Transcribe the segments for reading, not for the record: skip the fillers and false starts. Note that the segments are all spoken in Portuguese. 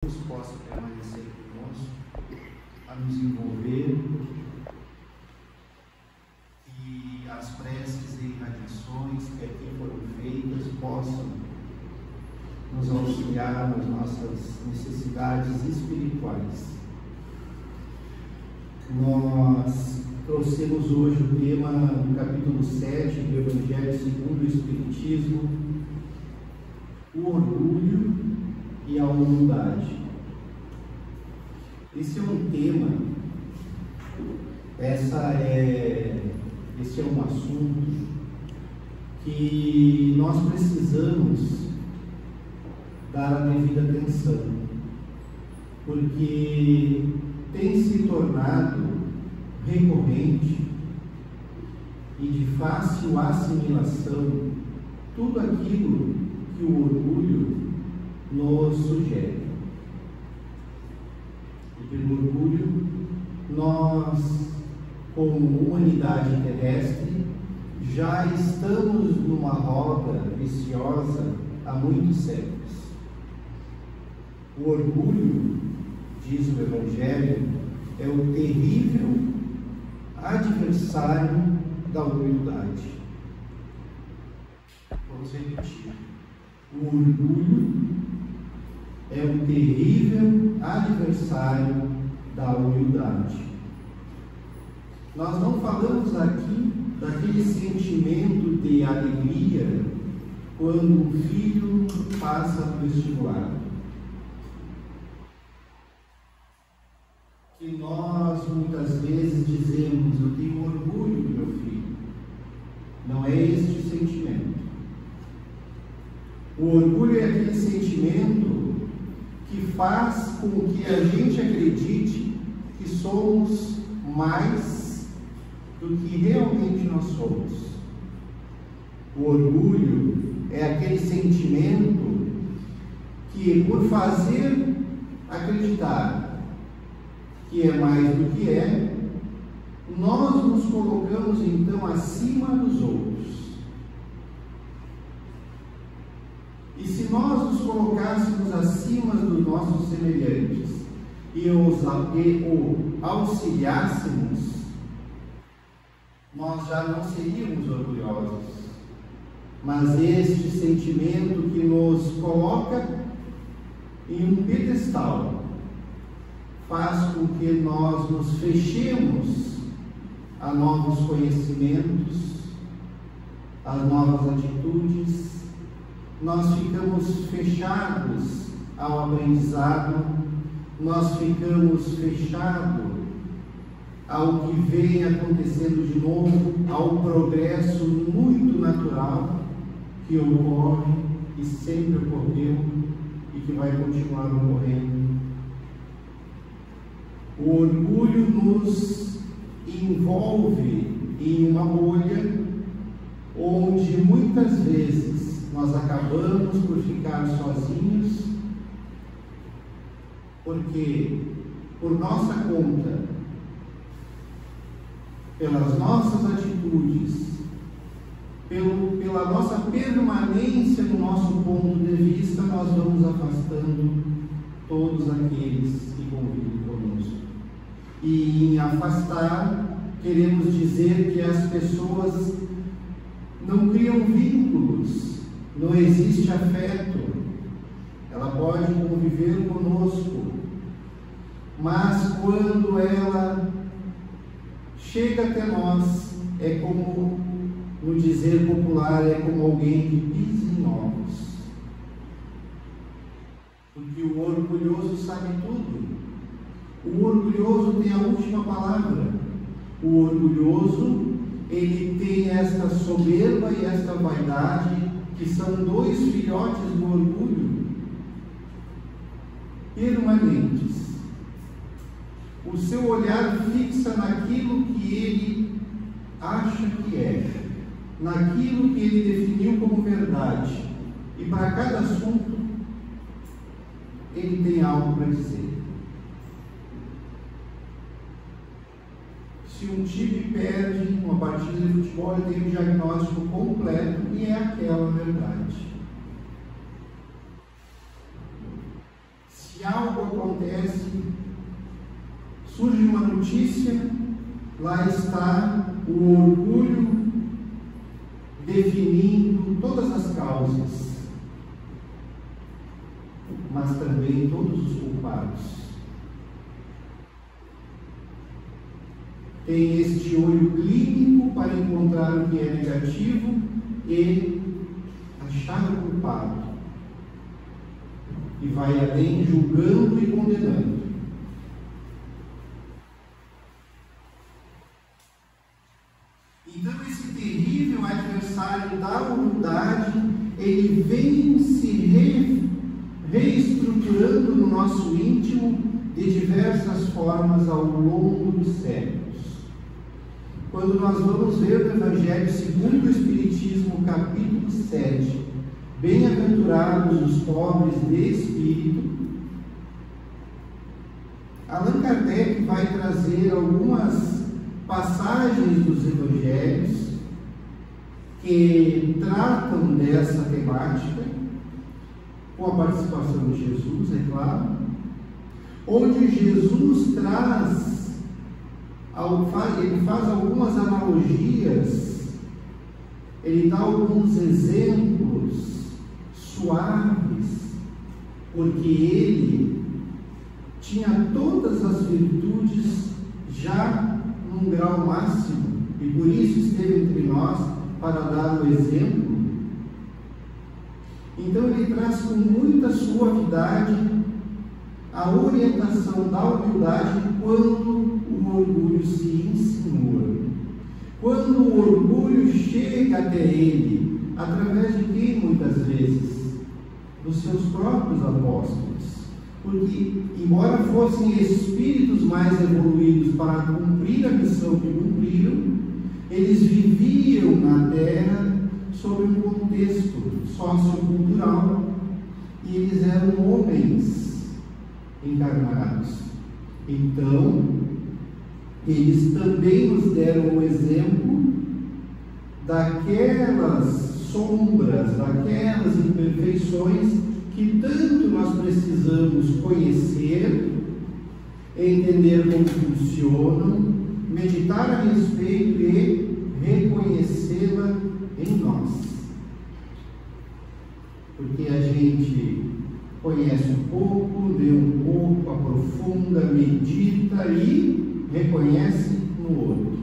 Deus possa permanecer conosco, a nos envolver, e as preces e radiações que aqui foram feitas possam nos auxiliar nas nossas necessidades espirituais. Nós trouxemos hoje o tema do capítulo 7 do Evangelho segundo o Espiritismo, o orgulho e a humildade. Esse é um tema, esse é um assunto que nós precisamos dar a devida atenção, porque tem se tornado recorrente e de fácil assimilação tudo aquilo que o orgulho nos sugere. E pelo orgulho, nós, como humanidade terrestre, já estamos numa roda viciosa há muitos séculos. O orgulho, diz o Evangelho, é o terrível adversário da humildade. Vamos repetir. O orgulho é o terrível adversário da humildade. Nós não falamos aqui daquele sentimento de alegria quando um filho passa no vestibular. Que nós muitas vezes dizemos: eu tenho orgulho do meu filho. Não é este o sentimento. O orgulho é aquele sentimento que faz com que a gente acredite que somos mais do que realmente nós somos. O orgulho é aquele sentimento que, por fazer acreditar que é mais do que é, nós nos colocamos então acima dos outros. E se nós nos colocássemos acima dos nossos semelhantes e o auxiliássemos, nós já não seríamos orgulhosos. Mas este sentimento que nos coloca em um pedestal faz com que nós nos fechemos a novos conhecimentos, a novas atitudes. Nós ficamos fechados ao aprendizado, nós ficamos fechados ao que vem acontecendo de novo, ao progresso muito natural que ocorre e sempre ocorreu e que vai continuar ocorrendo. O orgulho nos envolve em uma bolha onde muitas vezes nós acabamos por ficar sozinhos, porque por nossa conta, pelas nossas atitudes, pela nossa permanência no nosso ponto de vista, nós vamos afastando todos aqueles que convivem conosco. E em afastar, queremos dizer que as pessoas não criam vínculos, não existe afeto. Ela pode conviver conosco, mas quando ela chega até nós, é como, no dizer popular, é como alguém que pisa em ovos. Porque o orgulhoso sabe tudo. O orgulhoso tem a última palavra. O orgulhoso, ele tem esta soberba e esta vaidade, que são dois filhotes do orgulho, permanentes. O seu olhar fixa naquilo que ele acha que é, naquilo que ele definiu como verdade. E para cada assunto, ele tem algo para dizer. Se um time perde uma partida de futebol, ele tem um diagnóstico completo e é aquela verdade. Se algo algo acontece, surge uma notícia, lá está o orgulho definindo todas as causas, mas também todos os culpados. Tem este olho clínico para encontrar o que é negativo e achar o culpado. E vai além julgando e condenando. Então esse terrível adversário da humildade, ele vem se reestruturando no nosso íntimo de diversas formas ao longo dos séculos. Quando nós vamos ver no Evangelho segundo o Espiritismo, capítulo 7, bem-aventurados os pobres de espírito, Allan Kardec vai trazer algumas passagens dos Evangelhos que tratam dessa temática, com a participação de Jesus, é claro, onde Jesus ele faz algumas analogias, ele dá alguns exemplos suaves, porque ele tinha todas as virtudes já num grau máximo, e por isso esteve entre nós para dar o exemplo. Então ele traz com muita suavidade a orientação da humildade quando o orgulho se insinua. Quando o orgulho chega até ele, através de quem muitas vezes? Dos seus próprios apóstolos. Porque, embora fossem espíritos mais evoluídos para cumprir a missão que cumpriram, eles viviam na Terra sob um contexto sociocultural e eles eram homens encarnados. Então, eles também nos deram o exemplo daquelas sombras, daquelas imperfeições que tanto nós precisamos conhecer, entender como funcionam, meditar a respeito e reconhecê-la em nós. Porque a gente conhece um pouco, lê um pouco, aprofunda, medita e reconhece no outro.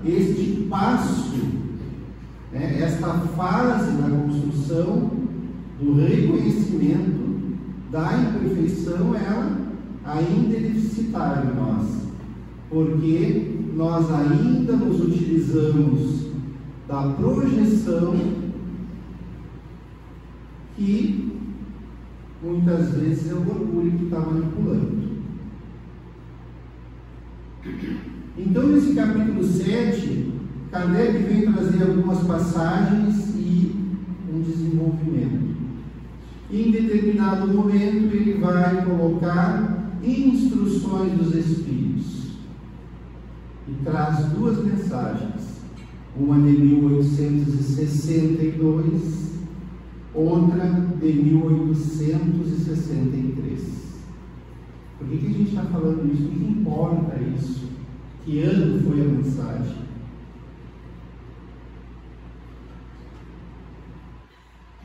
Este passo, esta fase da construção do reconhecimento da imperfeição, ela ainda é deficitária em nós, porque nós ainda nos utilizamos da projeção que muitas vezes é o orgulho que está manipulando. Então, nesse capítulo 7, Kardec vem trazer algumas passagens e um desenvolvimento. Em determinado momento, ele vai colocar instruções dos Espíritos e traz duas mensagens, uma de 1862, outra de 1863. Por que a gente está falando isso? O que importa isso? Que ano foi a mensagem?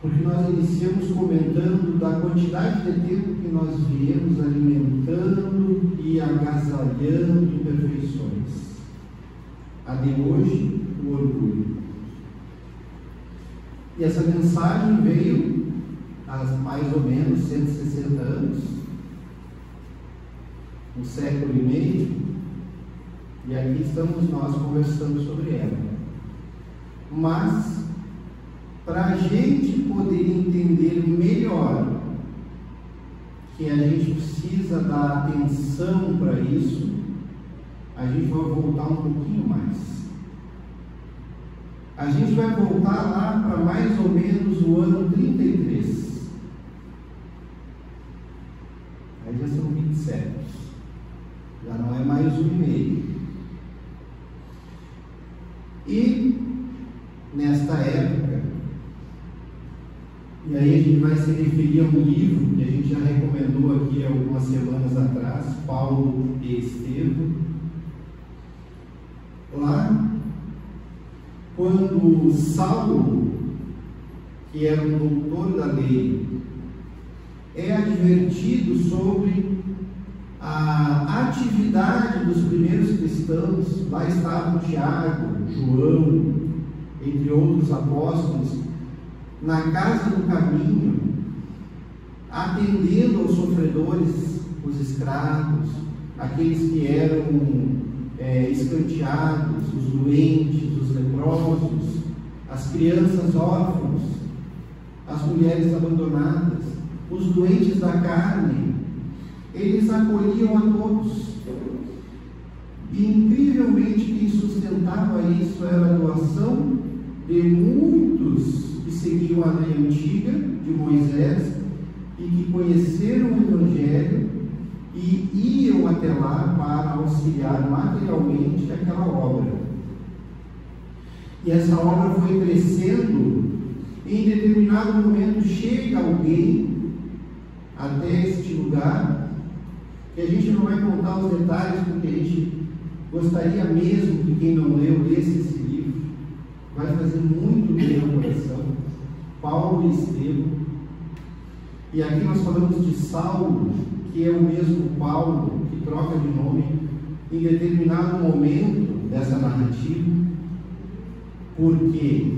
Porque nós iniciamos comentando da quantidade de tempo que nós viemos alimentando e agasalhando imperfeições. A de hoje, o orgulho. E essa mensagem veio há mais ou menos 160 anos, um século e meio, e aqui estamos nós conversando sobre ela. Mas, para a gente poder entender melhor que a gente precisa dar atenção para isso, a gente vai voltar um pouquinho mais. A gente vai voltar lá para mais ou menos o ano 33. Aí já são 20 séculos. Já não é mais 1,5. E nesta época, e aí a gente vai se referir a um livro que a gente já recomendou aqui algumas semanas atrás, Paulo e Estevão. Lá, quando Saulo, que era um doutor da lei, é advertido sobre a atividade dos primeiros cristãos, lá estavam Tiago, João, entre outros apóstolos, na casa do caminho, atendendo aos sofredores, os escravos, aqueles que eram escanteados, os doentes, os leprosos, as crianças órfãos, as mulheres abandonadas, os doentes da carne. Eles acolhiam a todos. E incrivelmente quem sustentava isso era a doação de muitos que seguiam a lei antiga de Moisés e que conheceram o Evangelho e iam até lá para auxiliar materialmente aquela obra. E essa obra foi crescendo. Em determinado momento chega alguém até este lugar, que a gente não vai contar os detalhes, porque a gente gostaria mesmo que quem não leu lesse esse livro. Vai fazer muito bem ao coração. Paulo e Estevão. E aqui nós falamos de Saulo, que é o mesmo Paulo, que troca de nome em determinado momento dessa narrativa, porque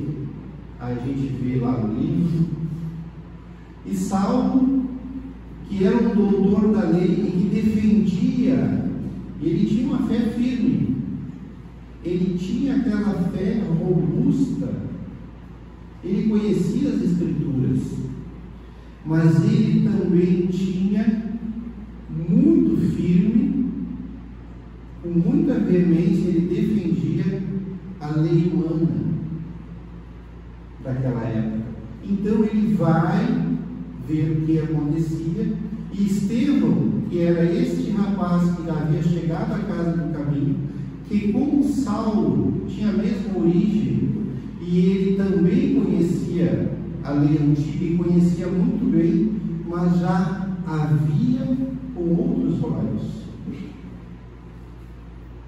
a gente vê lá no livro. E Saulo, que era um doutor da lei e que defendia, ele tinha uma fé firme, ele tinha aquela fé robusta, ele conhecia as Escrituras, mas ele também tinha muito firme, com muita veemência, ele defendia a lei humana daquela época. Então ele vai ver o que acontecia, e Estevão, que era este rapaz que havia chegado à casa do caminho, que como Saulo tinha a mesma origem, e ele também conhecia a lei antiga e conhecia muito bem, mas já havia com outros olhos,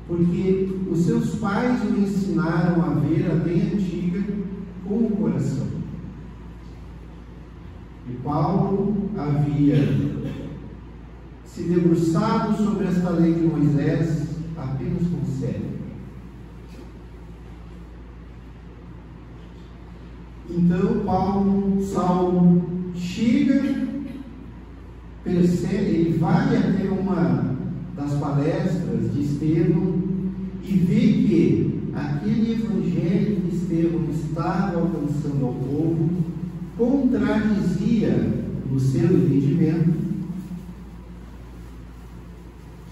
porque os seus pais o ensinaram a ver a lei antiga com o coração. E Paulo havia se debruçado sobre esta lei de Moisés apenas com o cérebro. Então Saulo chega, percebe, ele vai até uma das palestras de Estevão e vê que aquele evangelho que Estevão estava alcançando ao povo contradizia, no seu entendimento,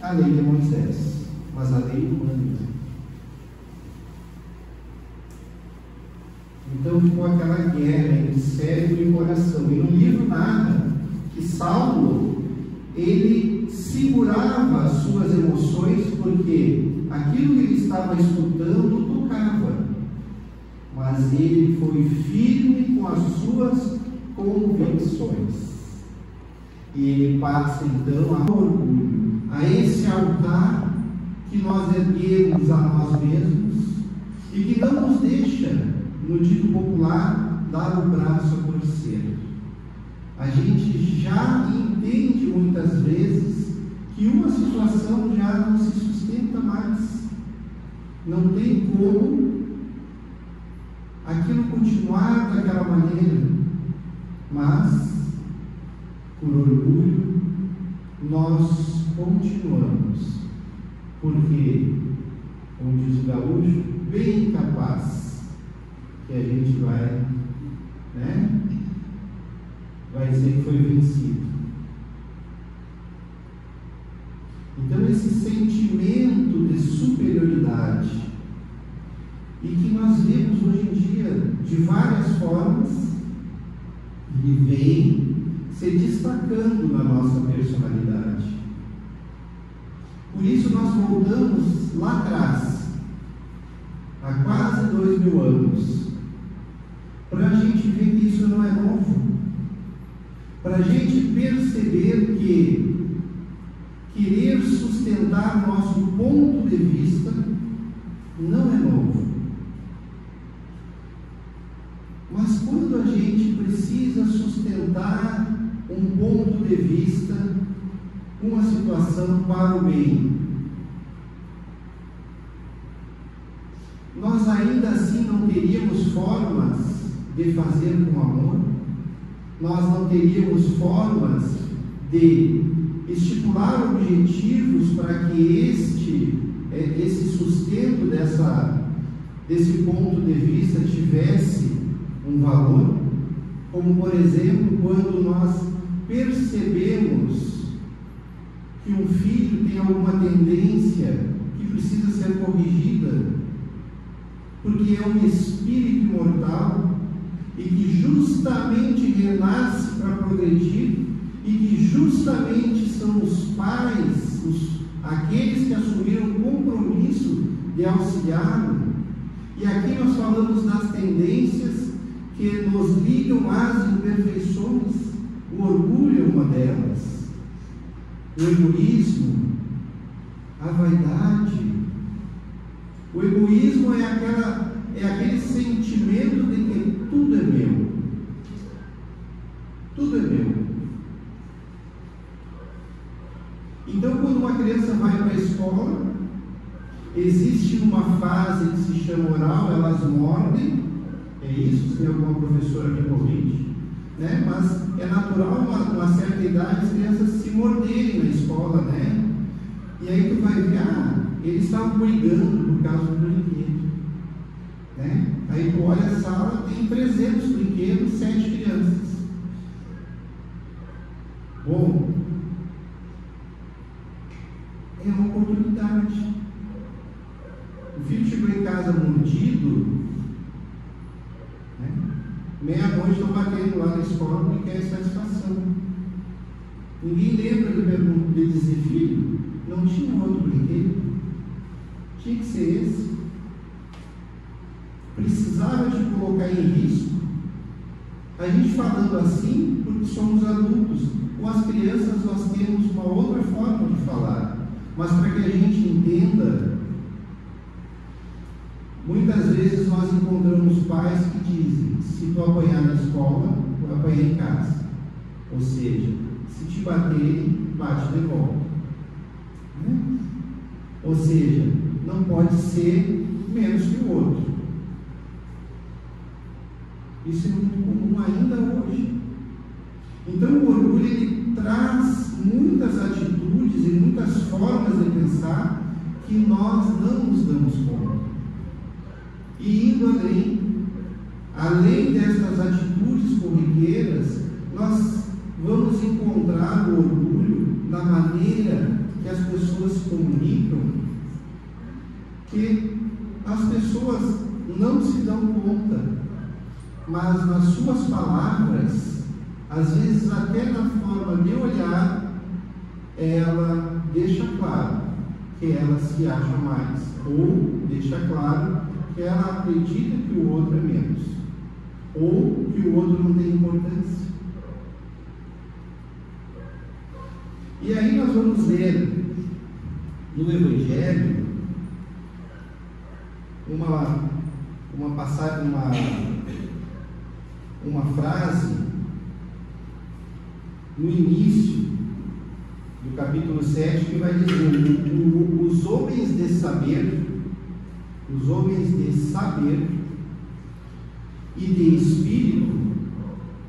a lei de Moisés, mas a lei humana. Então ficou aquela guerra entre cérebro e coração. E no livro narra que Saulo, ele segurava as suas emoções, porque aquilo que ele estava escutando tocava, mas ele foi firme com as suas convicções. E ele passa então a orgulho, a esse altar que nós erguemos a nós mesmos e que não nos deixa, no dito popular, dar o braço a torcer. A gente já entende muitas vezes que uma situação já não se sustenta mais, não tem como aquilo continuar daquela maneira, mas por orgulho nós continuamos, porque, como diz o gaúcho, bem capaz que a gente vai dizer que foi vencido. Então esse sentimento de superioridade, e que nós vemos hoje em dia de várias formas, ele vem se destacando na nossa personalidade. Por isso nós voltamos lá atrás, há quase 2000 anos, para a gente ver que isso não é novo, para para a gente perceber que querer sustentar nosso ponto de vista não é novo. Mas quando a gente precisa sustentar um ponto de vista, uma situação para o bem, nós ainda assim não teríamos formas de fazer com amor? Nós não teríamos formas de estipular objetivos para que esse sustento desse ponto de vista tivesse um valor? Como, por exemplo, quando nós percebemos que um filho tem alguma tendência que precisa ser corrigida, porque é um espírito imortal e que justamente renasce para progredir, e que justamente são os pais, aqueles que assumiram o compromisso de auxiliá-lo. E aqui nós falamos das tendências que nos ligam às imperfeições. O orgulho é uma delas, o egoísmo, a vaidade. O egoísmo é aquele sentimento de que tudo é meu. Tudo é meu. Então, quando uma criança vai para a escola, existe uma fase que se chama oral, elas mordem. É isso, se tem alguma professora que corrige, né? Mas é natural, uma certa idade, as crianças se morderem na escola, né? E aí tu vai ver, eles estavam brigando por causa do brinquedo, né? Aí tu olha a sala, tem 300 brinquedos, 7 crianças. Bom, é uma oportunidade. O filho chegou em casa mordido, né? Meia-noite estão batendo lá na escola porque quer satisfação. Ninguém lembra de dizer: filho, não tinha outro brinquedo? Tinha que ser esse? Precisava te colocar em risco? A gente falando assim porque somos adultos. Com as crianças nós temos uma outra forma de falar. Mas para que a gente entenda, muitas vezes nós encontramos pais que dizem: se tu apanhar na escola, tu vai apanhar em casa. Ou seja, se te baterem, bate de volta. Né? Ou seja, não pode ser menos que o outro. Isso é muito comum ainda hoje. Então o orgulho, ele traz muitas atitudes e muitas formas de pensar que nós não nos damos conta. E indo além destas atitudes corriqueiras, nós vamos encontrar o orgulho na maneira que as pessoas se comunicam, que as pessoas não se dão conta, mas nas suas palavras, às vezes até na forma de olhar, ela deixa claro que ela se acha mais, ou deixa claro que ela acredita que o outro é menos, ou que o outro não tem importância. E aí nós vamos ler no Evangelho uma passagem, uma frase no início do capítulo 7 que vai dizer: os homens de saber e de espírito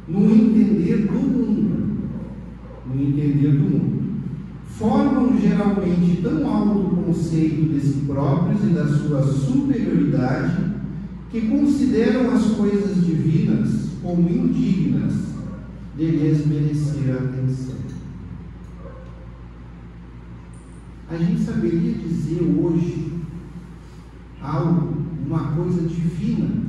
no entender do mundo, formam geralmente tão alto conceito de si próprios e da sua superioridade que consideram as coisas divinas como indignas de lhes merecer a atenção. A gente saberia dizer hoje algo, uma coisa divina,